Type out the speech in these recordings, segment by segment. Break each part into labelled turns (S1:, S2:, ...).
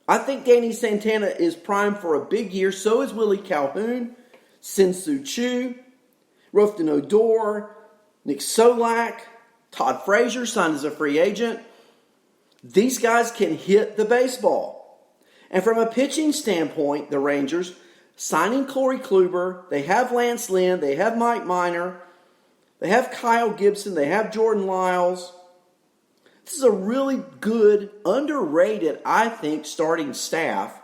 S1: I think Danny Santana is primed for a big year. So is Willie Calhoun, Sin-Soo Choo, Rofton Odor, Nick Solak, Todd Frazier signed as a free agent. These guys can hit the baseball. And from a pitching standpoint, the Rangers, signing Corey Kluber, they have Lance Lynn, they have Mike Minor, they have Kyle Gibson, they have Jordan Lyles. This is a really good, underrated, I think, starting staff.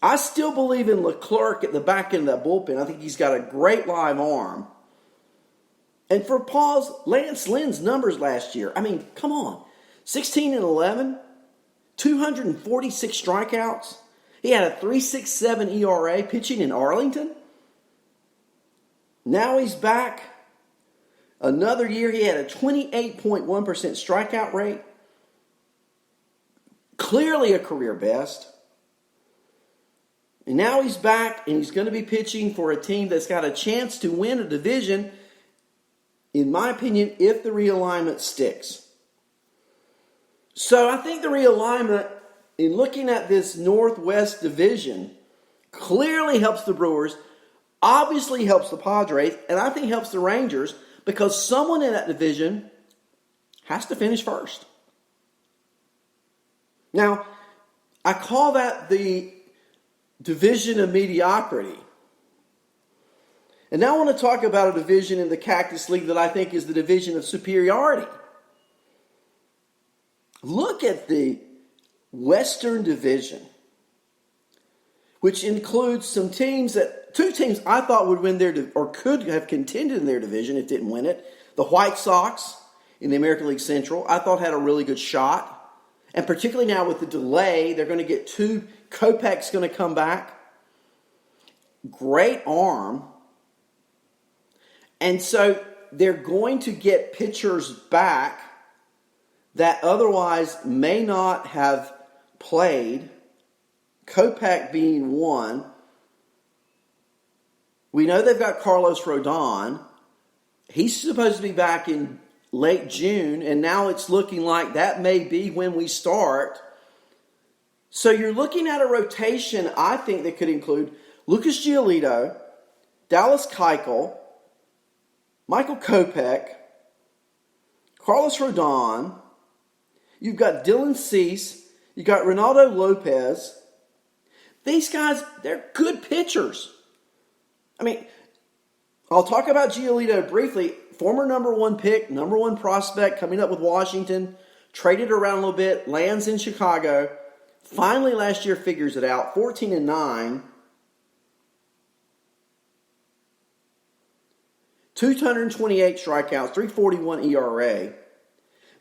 S1: I still believe in Leclerc at the back end of that bullpen. I think he's got a great live arm. And for pause, Lance Lynn's numbers last year, I mean, come on. 16 and 11, 246 strikeouts. He had a 3.67 ERA pitching in Arlington. Now he's back. Another year, he had a 28.1% strikeout rate. Clearly a career best. And now he's back, and he's going to be pitching for a team that's got a chance to win a division, in my opinion, if the realignment sticks. So I think the realignment, in looking at this Northwest division, clearly helps the Brewers, obviously helps the Padres, and I think helps the Rangers, because someone in that division has to finish first. Now, I call that the division of mediocrity. And now I want to talk about a division in the Cactus League that I think is the division of superiority. Look at the Western Division, which includes some teams two teams I thought would win or could have contended in their division if didn't win it. The White Sox in the American League Central, I thought had a really good shot. And particularly now with the delay, they're going to get Kopech's going to come back. Great arm. And so they're going to get pitchers back that otherwise may not have played. Kopech being one. We know they've got Carlos Rodon. He's supposed to be back in late June, and now it's looking like that may be when we start. So you're looking at a rotation, I think, that could include Lucas Giolito, Dallas Keuchel, Michael Kopech, Carlos Rodon. You've got Dylan Cease. You've got Ronaldo Lopez. These guys, they're good pitchers. I mean, I'll talk about Giolito briefly. Former number one pick, number one prospect, coming up with Washington. Traded around a little bit, lands in Chicago. Finally last year figures it out, 14-9. 228 strikeouts, 3.41 ERA.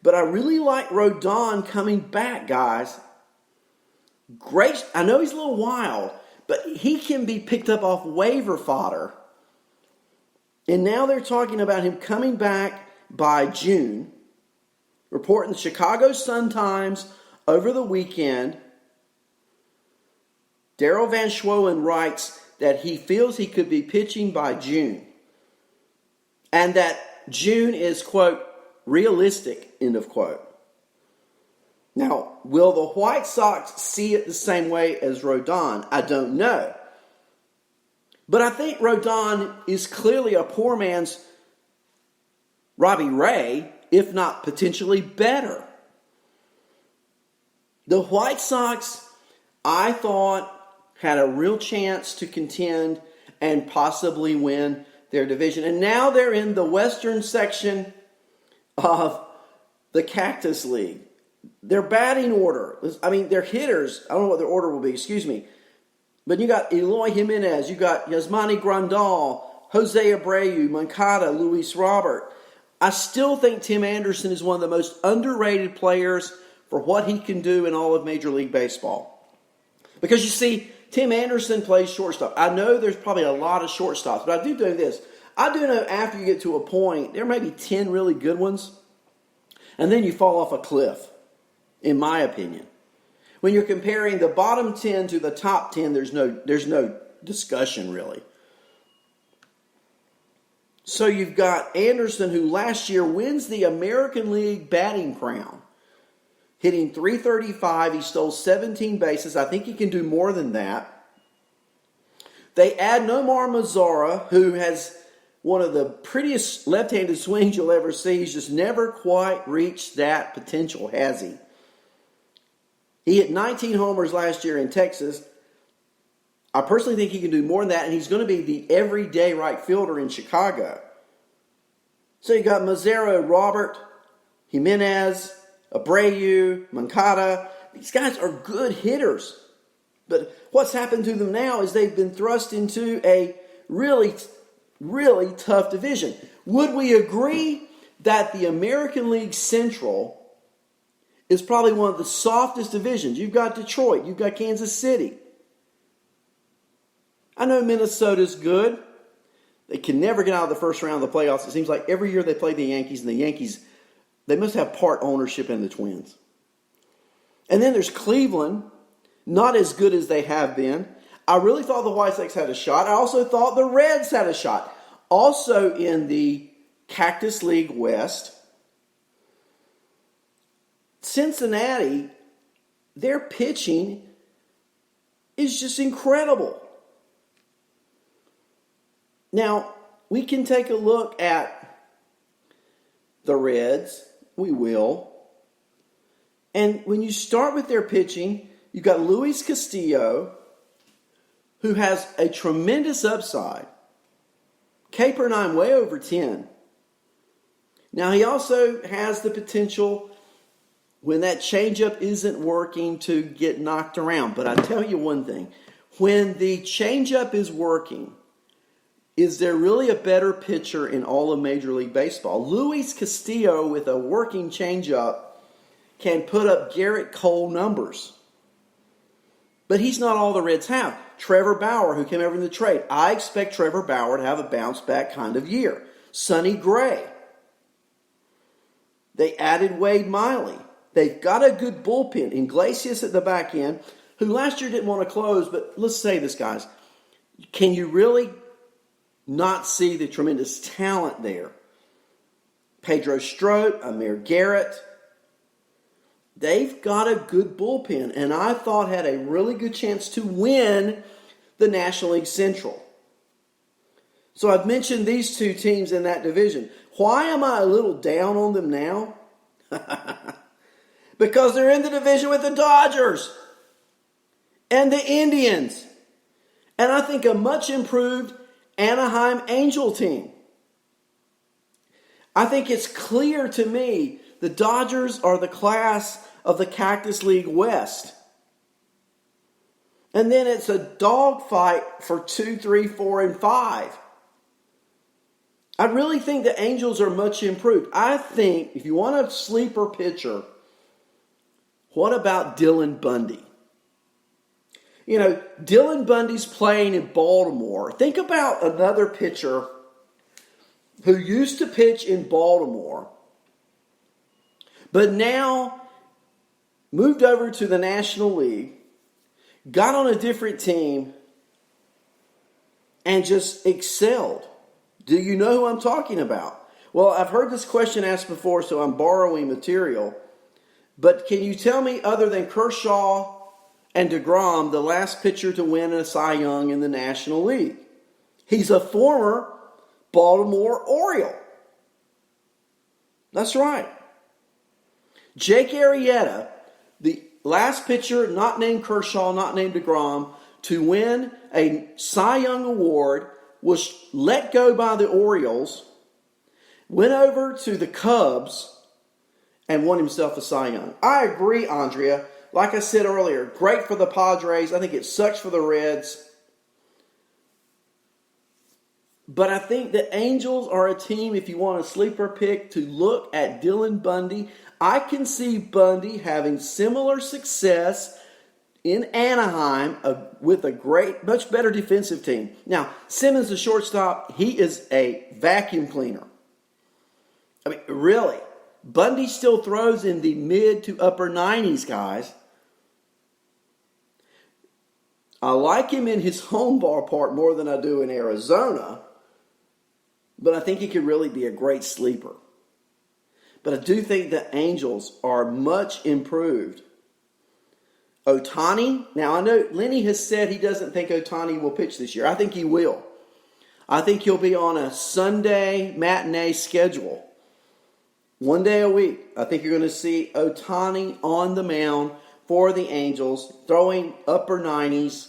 S1: But I really like Rodon coming back, guys. Great. I know he's a little wild, but he can be picked up off waiver fodder. And now they're talking about him coming back by June. Reporting the Chicago Sun-Times over the weekend. Daryl Van Schwoen writes that he feels he could be pitching by June. And that June is, quote, realistic, end of quote. Now, will the White Sox see it the same way as Rodon? I don't know. But I think Rodon is clearly a poor man's Robbie Ray, if not potentially better. The White Sox, I thought, had a real chance to contend and possibly win their division. And now they're in the western section of the Cactus League. Their batting order, their hitters, I don't know what their order will be, excuse me. But you got Eloy Jimenez, you got Yasmani Grandal, Jose Abreu, Moncada, Luis Robert. I still think Tim Anderson is one of the most underrated players for what he can do in all of Major League Baseball. Because you see, Tim Anderson plays shortstop. I know there's probably a lot of shortstops, but I do know this. I do know after you get to a point, there may be 10 really good ones, and then you fall off a cliff, in my opinion. When you're comparing the bottom 10 to the top 10, there's no discussion, really. So you've got Anderson, who last year wins the American League batting crown. hitting .335. He stole 17 bases. I think he can do more than that. They add Nomar Mazara, who has one of the prettiest left-handed swings you'll ever see. He's just never quite reached that potential, has he? He hit 19 homers last year in Texas. I personally think he can do more than that, and he's going to be the everyday right fielder in Chicago. So you got Mazara, Robert, Jimenez, Abreu, Moncada. These guys are good hitters. But what's happened to them now is they've been thrust into a really, really tough division. Would we agree that the American League Central is probably one of the softest divisions? You've got Detroit. You've got Kansas City. I know Minnesota's good. They can never get out of the first round of the playoffs. It seems like every year they play the Yankees, and the Yankees, they must have part ownership in the Twins. And then there's Cleveland, not as good as they have been. I really thought the White Sox had a shot. I also thought the Reds had a shot. Also in the Cactus League West, Cincinnati, their pitching is just incredible. Now, we can take a look at the Reds. We will. And when you start with their pitching, you've got Luis Castillo, who has a tremendous upside. K/9 way over 10. Now, he also has the potential, when that changeup isn't working, to get knocked around. But I tell you one thing. When the changeup is working, is there really a better pitcher in all of Major League Baseball? Luis Castillo, with a working changeup, can put up Garrett Cole numbers. But he's not all the Reds have. Trevor Bauer, who came over in the trade. I expect Trevor Bauer to have a bounce-back kind of year. Sonny Gray. They added Wade Miley. They've got a good bullpen. Iglesias at the back end, who last year didn't want to close, but let's say this, guys. Can you really not see the tremendous talent there? Pedro Strop, Amir Garrett. They've got a good bullpen, and I thought had a really good chance to win the National League Central. So I've mentioned these two teams in that division. Why am I a little down on them now? Because they're in the division with the Dodgers and the Indians, and I think a much improved Anaheim Angel team. I think it's clear to me the Dodgers are the class of the Cactus League West. And then it's a dogfight for 2, 3, 4, and 5. I really think the Angels are much improved. I think if you want a sleeper pitcher, what about Dylan Bundy? You know, Dylan Bundy's playing in Baltimore. Think about another pitcher who used to pitch in Baltimore, but now moved over to the National League, got on a different team, and just excelled. Do you know who I'm talking about? Well, I've heard this question asked before, so I'm borrowing material. But can you tell me, other than Kershaw and DeGrom, the last pitcher to win a Cy Young in the National League? He's a former Baltimore Oriole. That's right. Jake Arrieta, the last pitcher not named Kershaw, not named DeGrom, to win a Cy Young award, was let go by the Orioles, went over to the Cubs, and won himself a Cy Young. I agree, Andrea. Like I said earlier, great for the Padres. I think it sucks for the Reds. But I think the Angels are a team, if you want a sleeper pick, to look at Dylan Bundy. I can see Bundy having similar success in Anaheim with a great, much better defensive team. Now, Simmons, the shortstop, he is a vacuum cleaner. I mean, really. Bundy still throws in the mid to upper 90s, guys. I like him in his home ballpark more than I do in Arizona, but I think he could really be a great sleeper. But I do think the Angels are much improved. Ohtani, now I know Lenny has said he doesn't think Ohtani will pitch this year. I think he will. I think he'll be on a Sunday matinee schedule. 1 day a week. I think you're going to see Ohtani on the mound for the Angels, throwing upper 90s.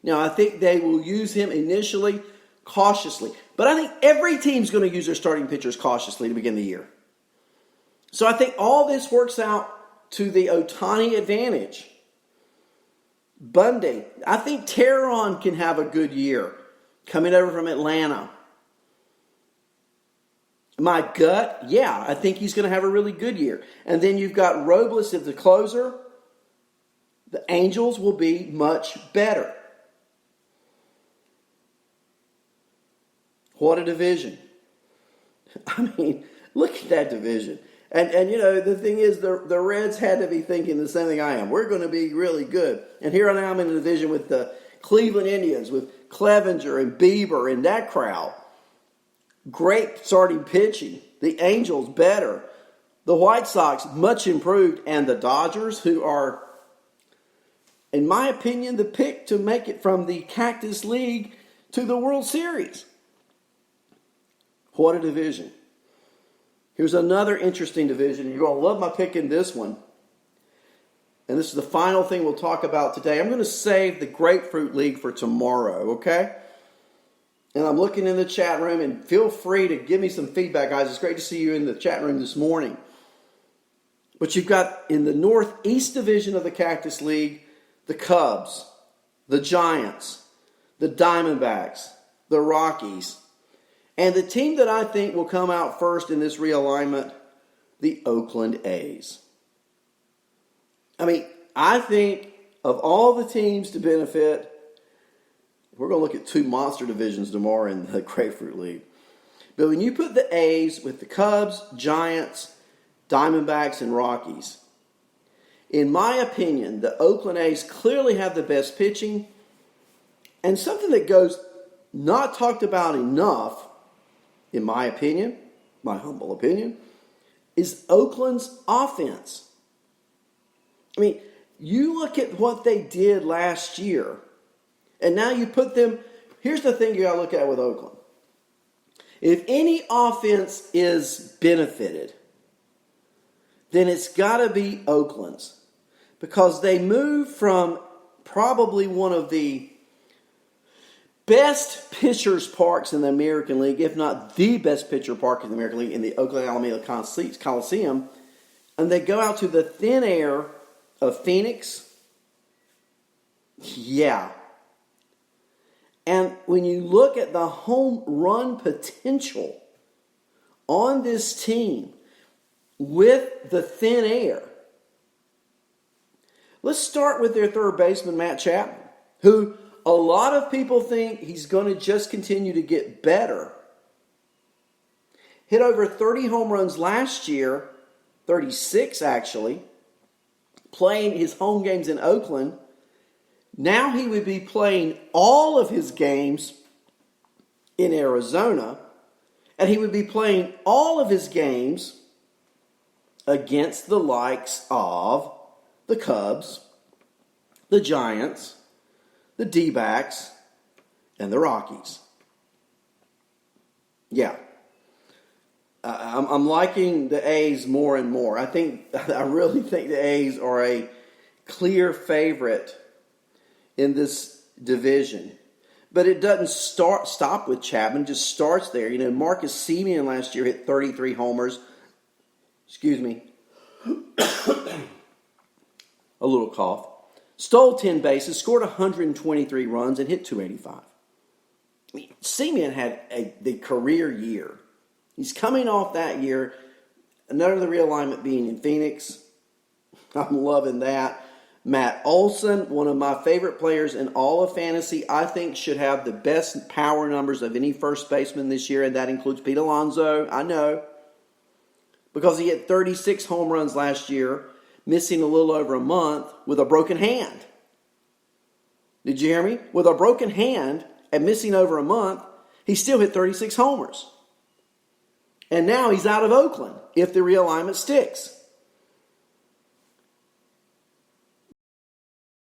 S1: Now, I think they will use him initially cautiously. But I think every team's going to use their starting pitchers cautiously to begin the year. So I think all this works out to the Ohtani advantage. Bundy, I think Teheran can have a good year coming over from Atlanta. My gut, yeah, I think he's going to have a really good year. And then you've got Robles as the closer. The Angels will be much better. What a division. I mean, look at that division. And you know, the thing is, the Reds had to be thinking the same thing I am. We're going to be really good. And here I am in a division with the Cleveland Indians, with Clevenger and Bieber and that crowd. Great starting pitching. The Angels better. The White Sox much improved. And the Dodgers, who are, in my opinion, the pick to make it from the Cactus League to the World Series. What a division. Here's another interesting division. You're going to love my pick in this one. And this is the final thing we'll talk about today. I'm going to save the Grapefruit League for tomorrow, okay? And I'm looking in the chat room, and feel free to give me some feedback, guys. It's great to see you in the chat room this morning. But you've got in the Northeast Division of the Cactus League, the Cubs, the Giants, the Diamondbacks, the Rockies, and the team that I think will come out first in this realignment, the Oakland A's. I mean, I think of all the teams to benefit, we're going to look at two monster divisions tomorrow in the Grapefruit League. But when you put the A's with the Cubs, Giants, Diamondbacks, and Rockies, in my opinion, the Oakland A's clearly have the best pitching. And something that goes not talked about enough, in my opinion, my humble opinion, is Oakland's offense. I mean, you look at what they did last year, and now you put them, here's the thing you got to look at with Oakland. If any offense is benefited, then it's got to be Oakland's. Because they moved from probably one of the best pitchers parks in the American League, if not the best pitcher park in the American League, in the Oakland Alameda Coliseum, and they go out to the thin air of Phoenix. Yeah. And when you look at the home run potential on this team with the thin air, let's start with their third baseman, Matt Chapman, who a lot of people think he's going to just continue to get better. Hit over 30 home runs last year, 36 actually, playing his home games in Oakland. Now he would be playing all of his games in Arizona, and he would be playing all of his games against the likes of the Cubs, the Giants, the D-backs, and the Rockies. Yeah. I'm liking the A's more and more. I really think the A's are a clear favorite in this division. But it doesn't stop with Chapman, just starts there. You know, Marcus Semien last year hit 33 homers. Excuse me. A little cough. Stole 10 bases, scored 123 runs, and hit 285. I mean, Semien had the career year. He's coming off that year. Another realignment being in Phoenix. I'm loving that. Matt Olson, one of my favorite players in all of fantasy, I think should have the best power numbers of any first baseman this year, and that includes Pete Alonso. I know. Because he hit 36 home runs last year, missing a little over a month with a broken hand. Did you hear me? With a broken hand and missing over a month, he still hit 36 homers. And now he's out of Oakland if the realignment sticks.